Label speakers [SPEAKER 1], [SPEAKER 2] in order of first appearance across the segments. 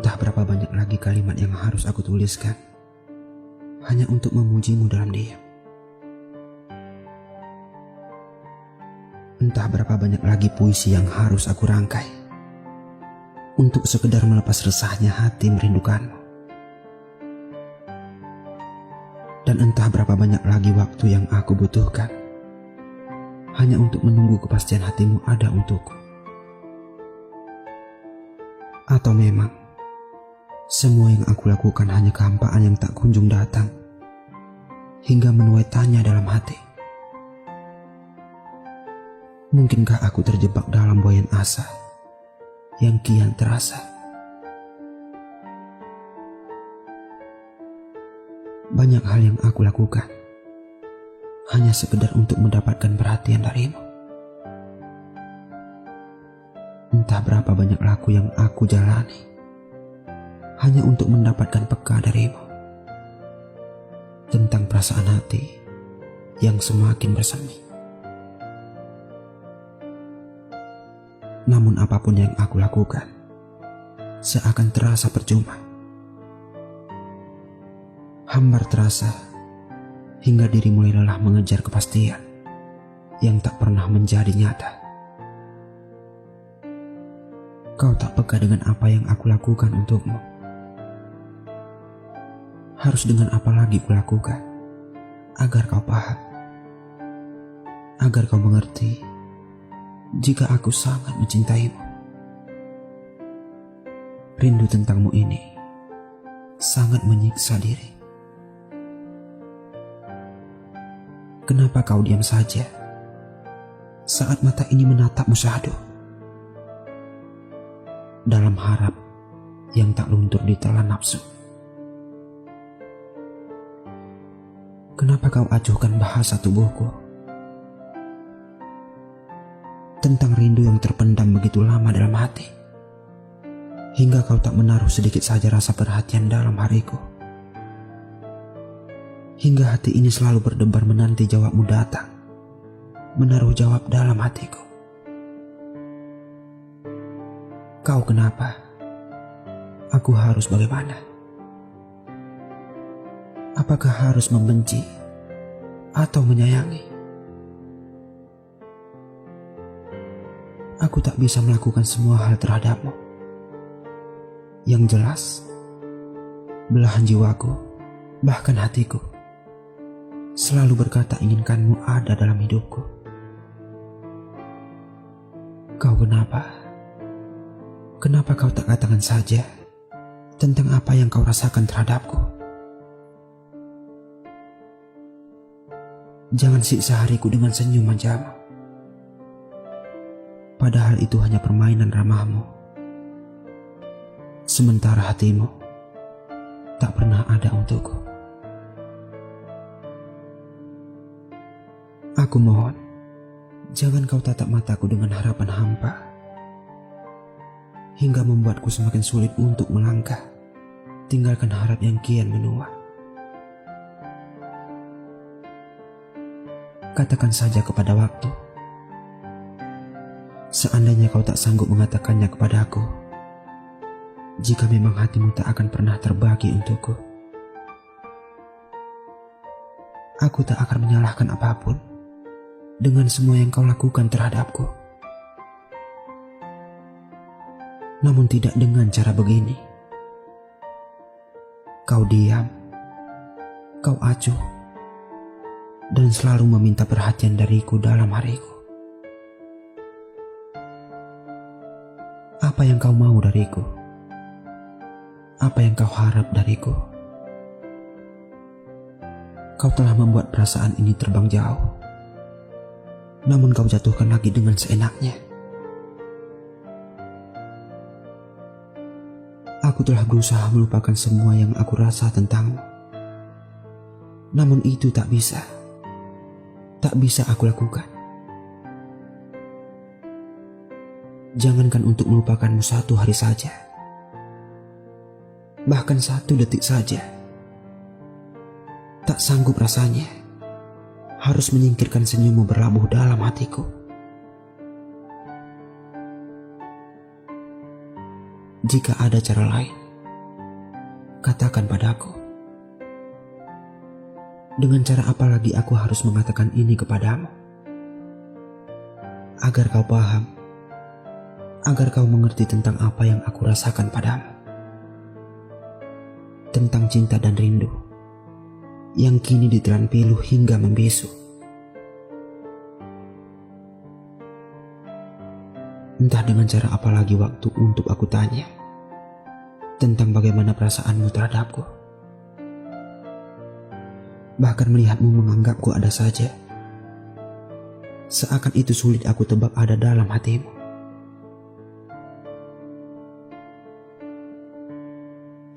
[SPEAKER 1] Entah berapa banyak lagi kalimat yang harus aku tuliskan hanya untuk memujimu dalam diam. Entah berapa banyak lagi puisi yang harus aku rangkai untuk sekedar melepas resahnya hati merindukanmu. Dan entah berapa banyak lagi waktu yang aku butuhkan hanya untuk menunggu kepastian hatimu ada untukku. Atau memang semua yang aku lakukan hanya kehampaan yang tak kunjung datang hingga menuai tanya dalam hati. Mungkinkah aku terjebak dalam buayan asa yang kian terasa? Banyak hal yang aku lakukan hanya sekedar untuk mendapatkan perhatian darimu. Entah berapa banyak laku yang aku jalani hanya untuk mendapatkan peka darimu tentang perasaan hati yang semakin bersemi. Namun apapun yang aku lakukan seakan terasa percuma. Hambar terasa hingga diri mulai lelah mengejar kepastian yang tak pernah menjadi nyata. Kau tak peka dengan apa yang aku lakukan untukmu. Harus dengan apa lagi kulakukan agar kau paham, agar kau mengerti jika aku sangat mencintaimu. Rindu tentangmu ini sangat menyiksa diri. Kenapa kau diam saja saat mata ini menatapmu syahdu? Dalam harap yang tak luntur ditelan nafsu. Kenapa kau acuhkan bahasa tubuhku tentang rindu yang terpendam begitu lama dalam hati, hingga kau tak menaruh sedikit saja rasa perhatian dalam hariku? Hingga hati ini selalu berdebar menanti jawabmu datang, menaruh jawab dalam hatiku. Kau kenapa? Aku harus bagaimana? Apakah harus membenci atau menyayangi? Aku tak bisa melakukan semua hal terhadapmu. Yang jelas, belahan jiwaku, bahkan hatiku, selalu berkata inginkanmu ada dalam hidupku. Kau kenapa? Kenapa kau tak katakan saja tentang apa yang kau rasakan terhadapku? Jangan siksa hariku dengan senyum manjamu. Padahal itu hanya permainan ramahmu. Sementara hatimu tak pernah ada untukku. Aku mohon, jangan kau tatap mataku dengan harapan hampa, hingga membuatku semakin sulit untuk melangkah, tinggalkan harap yang kian menua. Katakan saja kepada waktu, seandainya kau tak sanggup mengatakannya kepadaku, jika memang hatimu tak akan pernah terbagi untukku. Aku tak akan menyalahkan apapun dengan semua yang kau lakukan terhadapku. Namun tidak dengan cara begini. Kau diam, kau acuh, dan selalu meminta perhatian dariku dalam hariku. Apa yang kau mau dariku? Apa yang kau harap dariku? Kau telah membuat perasaan ini terbang jauh, namun kau jatuhkan lagi dengan seenaknya. Aku telah berusaha melupakan semua yang aku rasa tentangmu, namun itu tak bisa aku lakukan. Jangankan untuk melupakanmu satu hari saja, bahkan satu detik saja, tak sanggup rasanya harus menyingkirkan senyummu berlabuh dalam hatiku. Jika ada cara lain katakan padaku. Dengan cara apa lagi aku harus mengatakan ini kepadamu? Agar kau paham, agar kau mengerti tentang apa yang aku rasakan padamu. Tentang cinta dan rindu yang kini ditelan pilu hingga membisu. Entah dengan cara apa lagi waktu untuk aku tanya tentang bagaimana perasaanmu terhadapku. Bahkan melihatmu menganggapku ada saja, seakan itu sulit aku tebak ada dalam hatimu.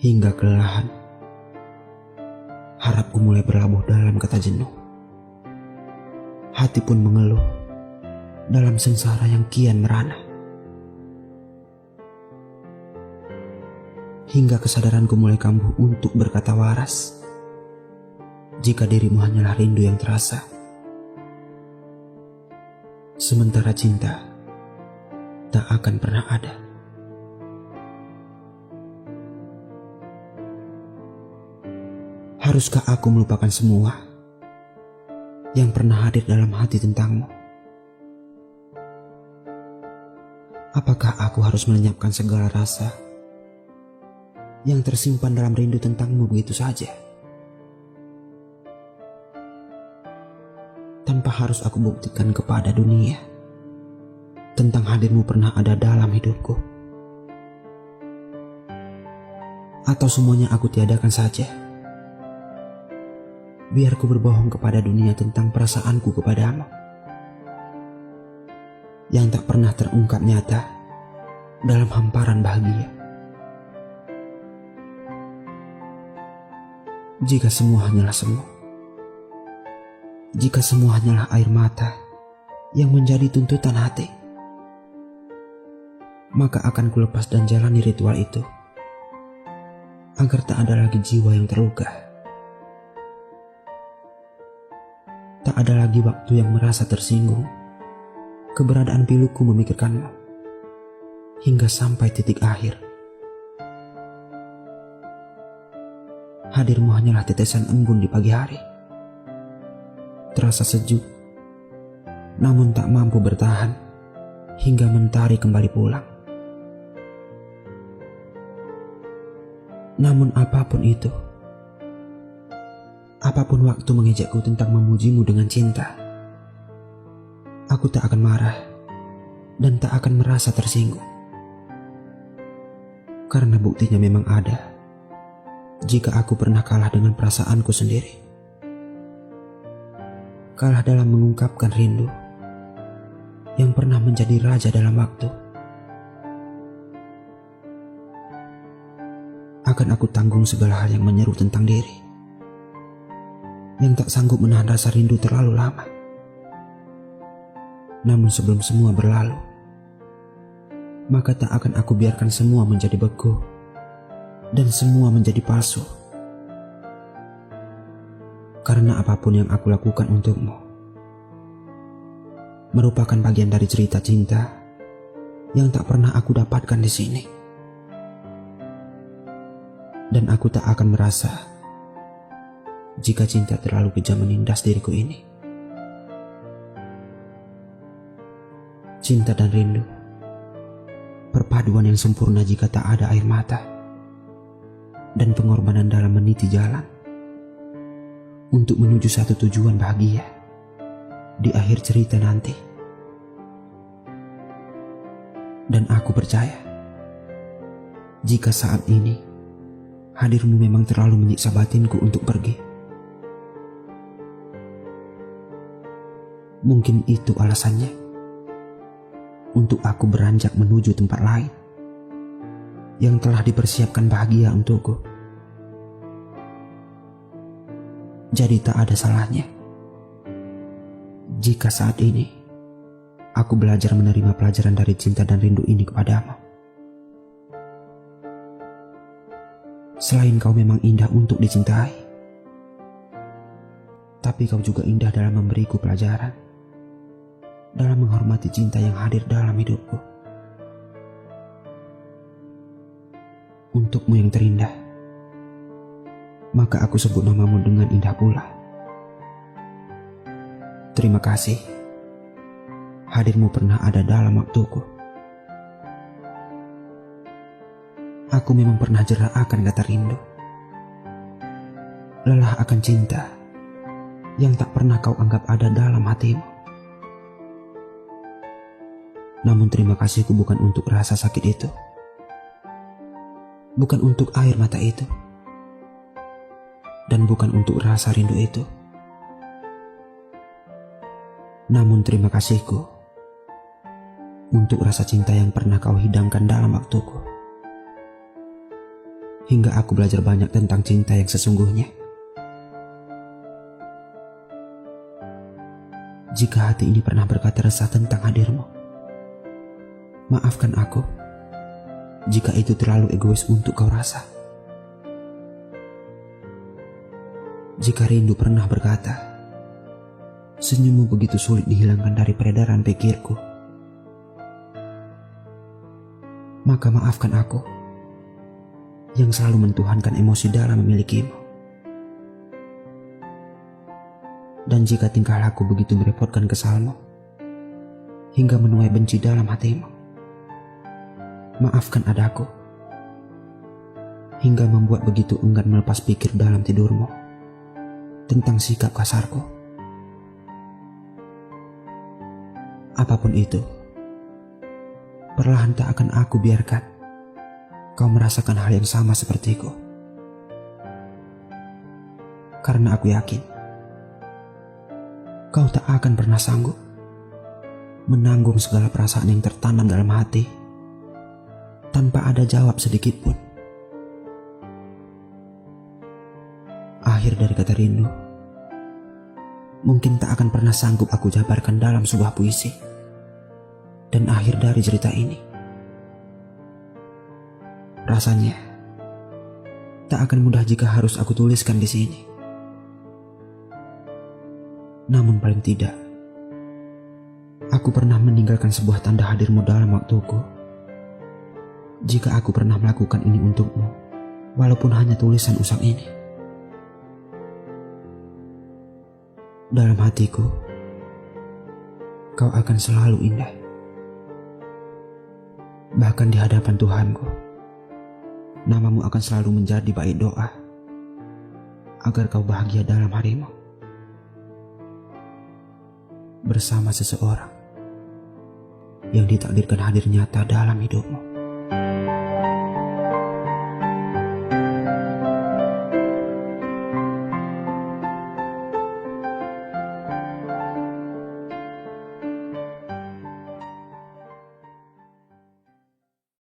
[SPEAKER 1] Hingga kelelahan, harapku mulai berlabuh dalam kata jenuh. Hati pun mengeluh dalam sengsara yang kian merana. Hingga kesadaranku mulai kambuh untuk berkata waras, jika dirimu hanyalah rindu yang terasa. Sementara cinta tak akan pernah ada. Haruskah aku melupakan semua yang pernah hadir dalam hati tentangmu? Apakah aku harus melenyapkan segala rasa yang tersimpan dalam rindu tentangmu begitu saja, tanpa harus aku buktikan kepada dunia tentang hadirmu pernah ada dalam hidupku? Atau semuanya aku tiadakan saja, biar ku berbohong kepada dunia tentang perasaanku kepadamu yang tak pernah terungkap nyata dalam hamparan bahagia? Jika semua hanyalah semu, jika semua hanyalah air mata yang menjadi tuntutan hati, maka akan kulepas dan jalani ritual itu, agar tak ada lagi jiwa yang terluka. Tak ada lagi waktu yang merasa tersinggung keberadaan piluku memikirkanmu hingga sampai titik akhir. Hadirmu hanyalah tetesan embun di pagi hari, terasa sejuk, namun tak mampu bertahan hingga mentari kembali pulang. Namun apapun itu, apapun waktu mengejakku tentang memujimu dengan cinta, aku tak akan marah dan tak akan merasa tersinggung. Karena buktinya memang ada jika aku pernah kalah dengan perasaanku sendiri. Kalah dalam mengungkapkan rindu yang pernah menjadi raja dalam waktu. Akan aku tanggung segala hal yang menyeru tentang diri, yang tak sanggup menahan rasa rindu terlalu lama. Namun sebelum semua berlalu, maka tak akan aku biarkan semua menjadi beku dan semua menjadi palsu. Karena apapun yang aku lakukan untukmu merupakan bagian dari cerita cinta yang tak pernah aku dapatkan di sini. Dan aku tak akan merasa jika cinta terlalu kejam menindas diriku ini. Cinta dan rindu, perpaduan yang sempurna jika tak ada air mata dan pengorbanan dalam meniti jalan untuk menuju satu tujuan bahagia di akhir cerita nanti. Dan aku percaya, jika saat ini hadirmu memang terlalu menyiksa batinku untuk pergi, mungkin itu alasannya untuk aku beranjak menuju tempat lain yang telah dipersiapkan bahagia untukku. Jadi tak ada salahnya jika saat ini aku belajar menerima pelajaran dari cinta dan rindu ini kepadamu. Selain kau memang indah untuk dicintai, tapi kau juga indah dalam memberiku pelajaran, dalam menghormati cinta yang hadir dalam hidupku. Untukmu yang terindah, maka aku sebut namamu dengan indah pula. Terima kasih. Hadirmu pernah ada dalam waktuku. Aku memang pernah jera akan kata rindu. Lelah akan cinta yang tak pernah kau anggap ada dalam hatimu. Namun terima kasihku bukan untuk rasa sakit itu. Bukan untuk air mata itu. Dan bukan untuk rasa rindu itu. Namun terima kasihku untuk rasa cinta yang pernah kau hidangkan dalam waktuku. Hingga aku belajar banyak tentang cinta yang sesungguhnya. Jika hati ini pernah berkata resah tentang hadirmu, maafkan aku jika itu terlalu egois untuk kau rasa. Jika rindu pernah berkata, senyummu begitu sulit dihilangkan dari peredaran pikirku, maka maafkan aku yang selalu mentuhankan emosi dalam memilikimu. Dan jika tingkah laku begitu merepotkan kesalmu, hingga menuai benci dalam hatimu, maafkan adaku, hingga membuat begitu enggan melepas pikir dalam tidurmu, tentang sikap kasarku. Apapun itu, perlahan tak akan aku biarkan kau merasakan hal yang sama sepertiku. Karena aku yakin kau tak akan pernah sanggup menanggung segala perasaan yang tertanam dalam hati tanpa ada jawab sedikit pun. Akhir dari kata rindu mungkin tak akan pernah sanggup aku jabarkan dalam sebuah puisi. Dan akhir dari cerita ini, rasanya tak akan mudah jika harus aku tuliskan di sini. Namun paling tidak, aku pernah meninggalkan sebuah tanda hadirmu dalam waktuku. Jika aku pernah melakukan ini untukmu, walaupun hanya tulisan usang ini. Dalam hatiku, kau akan selalu indah. Bahkan di hadapan Tuhanku, namamu akan selalu menjadi bait doa agar kau bahagia dalam harimu bersama seseorang yang ditakdirkan hadir nyata dalam hidupmu.